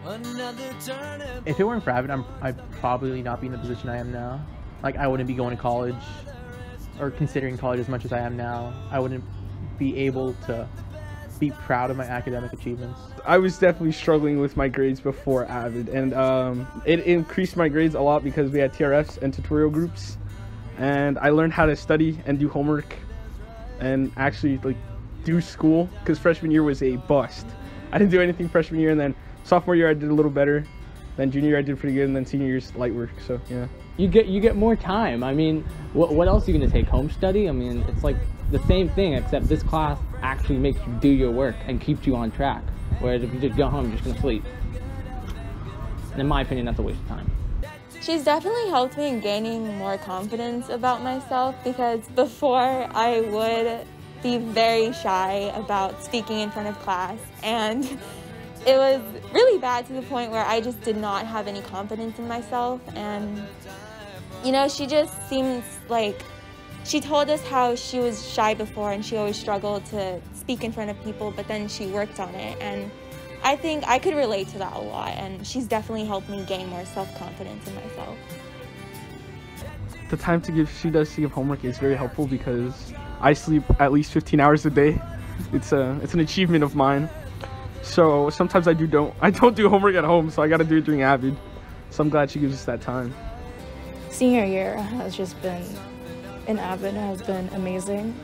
If it weren't for AVID, I'd probably not be in the position I am now. Like, I wouldn't be going to college or considering college as much as I am now. I wouldn't be able to be proud of my academic achievements. I was definitely struggling with my grades before AVID, and it increased my grades a lot because we had TRFs and tutorial groups, and I learned how to study and do homework and actually like do school, because freshman year was a bust. I didn't do anything freshman year, and then sophomore year I did a little better, then junior year I did pretty good, and then senior year's light work. So yeah, you get more time. I mean, what else are you gonna take? Home study? I mean, it's like the same thing, except this class actually makes you do your work and keeps you on track, whereas if you just go home, you're just gonna sleep. And in my opinion, that's a waste of time. She's definitely helped me in gaining more confidence about myself, because before I would be very shy about speaking in front of class, and it was really bad to the point where I just did not have any confidence in myself. And you know, she just seems like, she told us how she was shy before and she always struggled to speak in front of people, but then she worked on it, and I think I could relate to that a lot, and she's definitely helped me gain more self-confidence in myself. The time she does to give homework is very helpful because I sleep at least 15 hours a day. It's an achievement of mine. So sometimes I don't do homework at home, so I got to do it during AVID. So I'm glad she gives us that time. Senior year has just been, in AVID has been amazing.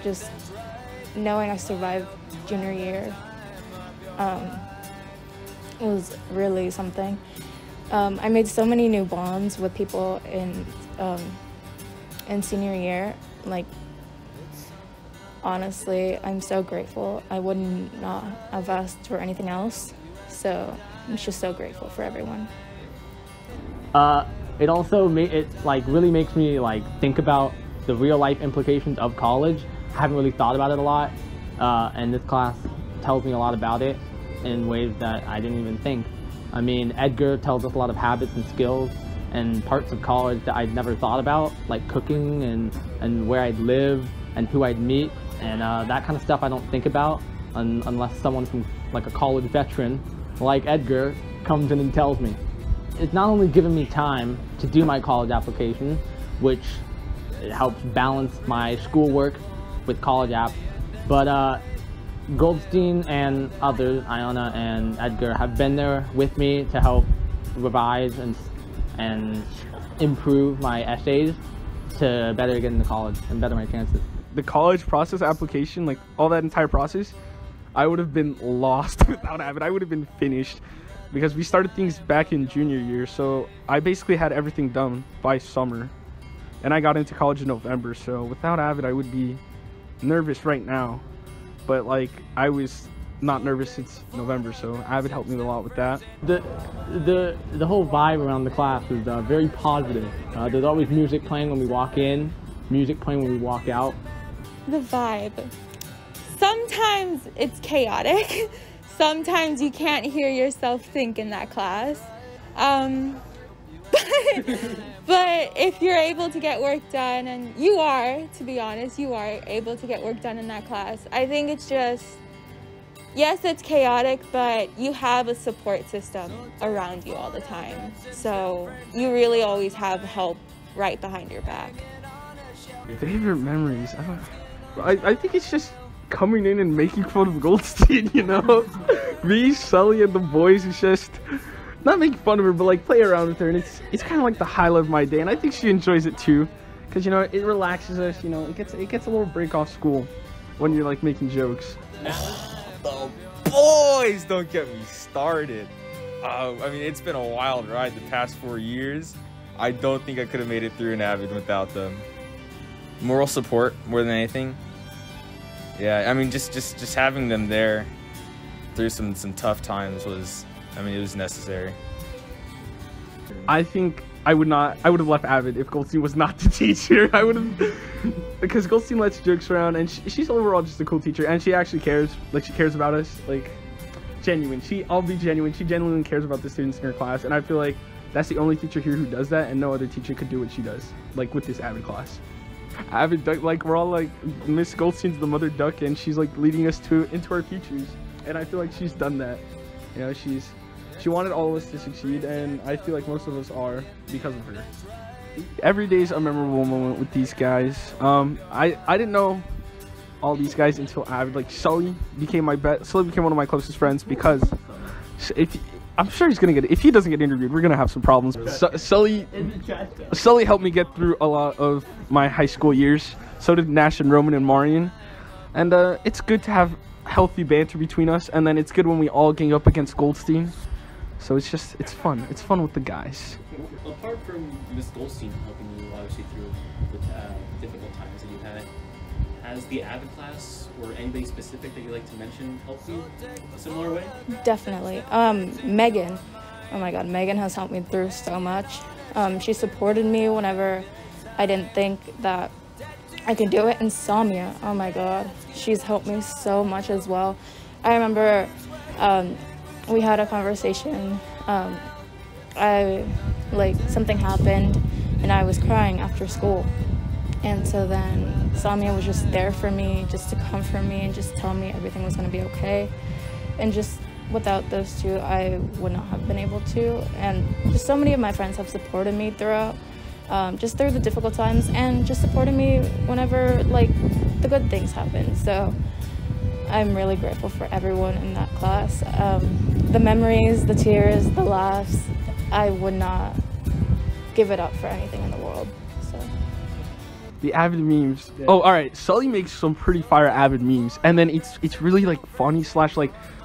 Just knowing I survived junior year was really something. I made so many new bonds with people in senior year. Like, honestly, I'm so grateful. I wouldn't not have asked for anything else. So I'm just so grateful for everyone. It also really makes me think about the real life implications of college. I haven't really thought about it a lot, and this class tells me a lot about it in ways that I didn't even think. I mean, Edgar tells us a lot of habits and skills and parts of college that I'd never thought about, like cooking and where I'd live and who I'd meet, and that kind of stuff I don't think about unless someone from a college veteran like Edgar comes in and tells me. It's not only given me time to do my college application, which it helps balance my schoolwork with college app, but Goldstein and others, Iona and Edgar, have been there with me to help revise and improve my essays to better get into college and better my chances. The college process application, all that entire process, I would have been lost without AVID. I would have been finished because we started things back in junior year. So I basically had everything done by summer, and I got into college in November. So without AVID, I would be nervous right now. But I was not nervous since November, so AVID helped me a lot with that. The whole vibe around the class is very positive. There's always music playing when we walk in, music playing when we walk out. The vibe. Sometimes it's chaotic. Sometimes you can't hear yourself think in that class. But if you're able to get work done, and you are, to be honest, you are able to get work done in that class, I think it's just, yes, it's chaotic, but you have a support system around you all the time. So you really always have help right behind your back. Favorite memories? I think it's just coming in and making fun of Goldstein, you know? Me, Sully, and the boys, it's just not making fun of her, but play around with her, and it's kind of the highlight of my day, and I think she enjoys it too, because it relaxes us, it gets a little break off school when you're making jokes. The boys, don't get me started. I mean, it's been a wild ride the past 4 years. I don't think I could have made it through an AVID without them. Moral support more than anything. Yeah, I mean, just having them there through some tough times was, it was necessary. I think I would have left AVID if Goldstein was not the teacher. I would have, because Goldstein lets jokes around, and she's overall just a cool teacher, and she actually cares. She cares about us. Genuine. I'll be genuine. She genuinely cares about the students in her class, and I feel like that's the only teacher here who does that, and no other teacher could do what she does, with this AVID class. AVID duck, we're all Miss Goldstein's the mother duck, and she's leading us into our futures, and I feel like she's done that. She's She wanted all of us to succeed, and I feel like most of us are because of her. Every day is a memorable moment with these guys. I didn't know all these guys until AVID. Like Sully became one of my closest friends because I'm sure he's gonna get it. If he doesn't get interviewed, we're gonna have some problems. Sully helped me get through a lot of my high school years. So did Nash and Roman and Marian. And it's good to have healthy banter between us. And then it's good when we all gang up against Goldstein. So it's fun. It's fun with the guys. Apart from Miss Goldstein helping you obviously through the difficult times that you had, has the AVID class or anybody specific that you like to mention helped you a similar way? Definitely. Megan. Oh my God, Megan has helped me through so much. She supported me whenever I didn't think that I could do it. And Samia, oh my God, she's helped me so much as well. I remember we had a conversation. Something happened and I was crying after school. And so then Samia was just there for me, just to comfort me and just tell me everything was gonna be okay. And just without those two, I would not have been able to. And just so many of my friends have supported me throughout, just through the difficult times, and just supported me whenever like the good things happen. So I'm really grateful for everyone in that class. The memories, the tears, the laughs, I would not give it up for anything in the world. So. The AVID memes. Yeah. Oh, all right. Sully makes some pretty fire AVID memes, and then it's really like funny /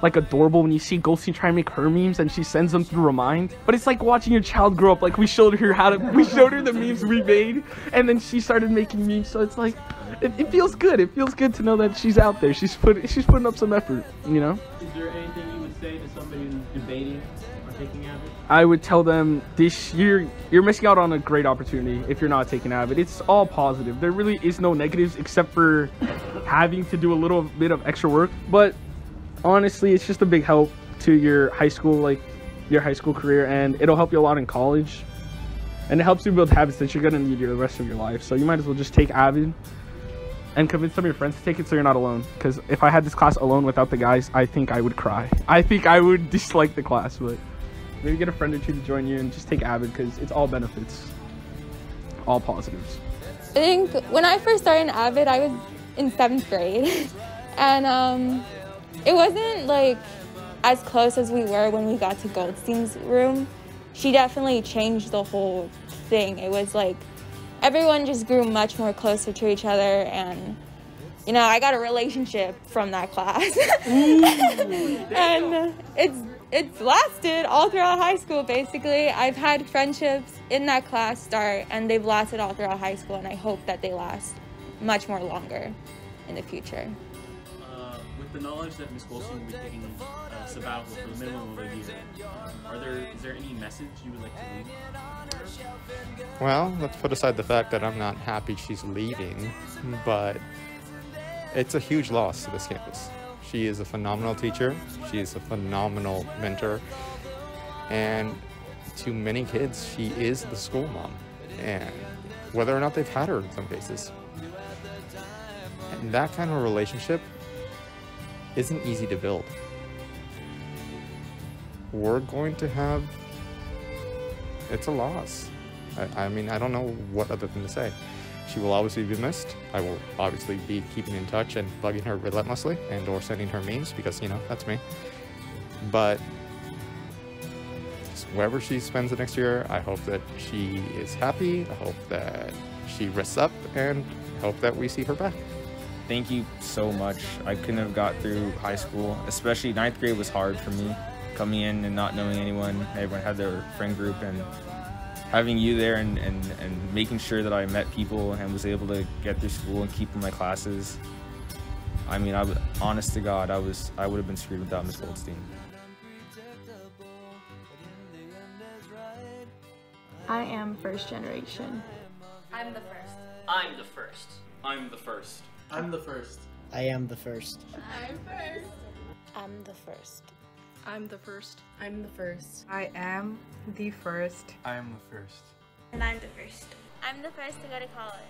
like adorable when you see Goldstein try and make her memes and she sends them through Remind. But it's like watching your child grow up. Like we showed her the memes we made, and then she started making memes. So it's like it feels good. It feels good to know that she's out there. She's putting up some effort. You know. Is there anything you would say to somebody who's debating or taking AVID? I would tell them this year you're missing out on a great opportunity if you're not taking AVID. It's all positive. There really is no negatives except for having to do a little bit of extra work. But honestly, it's just a big help to your high school career, and it'll help you a lot in college. And it helps you build habits that you're gonna need the rest of your life. So you might as well just take AVID and convince some of your friends to take it so you're not alone. Because if I had this class alone without the guys, I think I would cry. I think I would dislike the class, but maybe get a friend or two to join you and just take AVID because it's all benefits, all positives. I think when I first started in AVID, I was in 7th grade. And it wasn't like as close as we were when we got to Goldstein's room. She definitely changed the whole thing. It was like everyone just grew much more closer to each other, and you know, I got a relationship from that class. And it's lasted all throughout high school, basically. I've had friendships in that class start, and they've lasted all throughout high school, and I hope that they last much more longer in the future. With the knowledge that Ms. Goldstein will be taking sabbatical for the minimum of a year, is there any message you would like to leave? Well, let's put aside the fact that I'm not happy she's leaving, but it's a huge loss to this campus. She is a phenomenal teacher. She is a phenomenal mentor. And to many kids, she is the school mom. And whether or not they've had her in some cases. And that kind of relationship isn't easy to build. We're going to have... It's a loss. I mean, I don't know what other thing to say. She will obviously be missed. I will obviously be keeping in touch and bugging her relentlessly and or sending her memes because, you know, that's me. But wherever she spends the next year, I hope that she is happy. I hope that she rests up, and hope that we see her back. Thank you so much. I couldn't have got through high school, especially 9th grade was hard for me. Coming in and not knowing anyone, everyone had their friend group, and having you there and making sure that I met people and was able to get through school and keep in my classes. I mean, honest to God, I would have been screwed without Miss Goldstein. I am first generation. I'm the first. I'm the first. I'm the first. I'm the first. I am the first. I'm first. I'm the first. I'm the first. I'm the first. I am the first. I am the first. And I'm the first. I'm the first to go to college.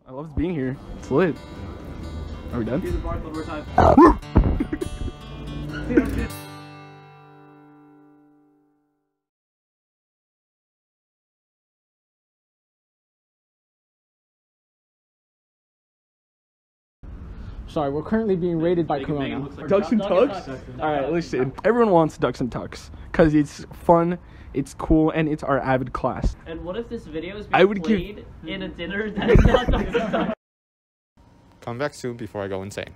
I love being here. It's lit. Are we done? Here's the bar one more time. Sorry, we're currently being raided by Megan Corona. looks like Ducks and Tucks? Alright, listen. Everyone wants Ducks and Tucks because it's fun, it's cool, and it's our AVID class. And what if this video is I being would played in a dinner that is not Ducks and Tucks? Come back soon before I go insane.